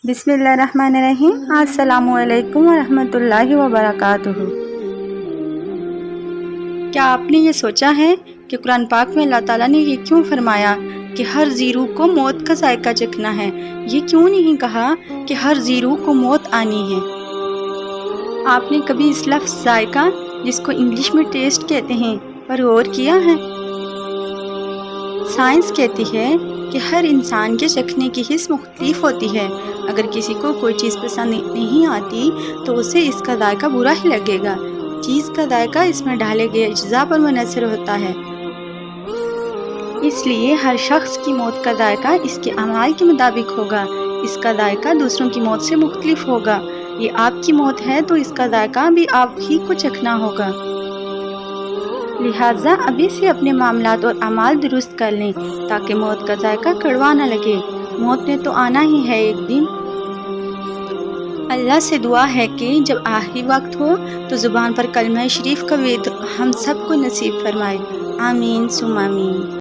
بسم اللہ الرحمن الرحیم۔ السلام علیکم ورحمۃ اللہ وبرکاتہ۔ کیا آپ نے یہ سوچا ہے کہ قرآن پاک میں اللہ تعالیٰ نے یہ کیوں فرمایا کہ ہر ذی روح کو موت کا ذائقہ چکھنا ہے؟ یہ کیوں نہیں کہا کہ ہر ذی روح کو موت آنی ہے؟ آپ نے کبھی اس لفظ ذائقہ، جس کو انگلش میں ٹیسٹ کہتے ہیں، پر غور کیا ہے؟ سائنس کہتی ہے کہ ہر انسان کے چکھنے کی حس مختلف ہوتی ہے۔ اگر کسی کو کوئی چیز پسند نہیں آتی تو اسے اس کا ذائقہ برا ہی لگے گا۔ چیز کا ذائقہ اس میں ڈالے گئے اجزاء پر منحصر ہوتا ہے۔ اس لیے ہر شخص کی موت کا ذائقہ اس کے اعمال کے مطابق ہوگا۔ اس کا ذائقہ دوسروں کی موت سے مختلف ہوگا۔ یہ آپ کی موت ہے تو اس کا ذائقہ بھی آپ ہی کو چکھنا ہوگا۔ لہٰذا ابھی سے اپنے معاملات اور اعمال درست کر لیں تاکہ موت کا ذائقہ کڑوا نہ لگے۔ موت نے تو آنا ہی ہے ایک دن۔ اللہ سے دعا ہے کہ جب آخری وقت ہو تو زبان پر کلمہ شریف کا ورد ہم سب کو نصیب فرمائے۔ آمین ثم آمین۔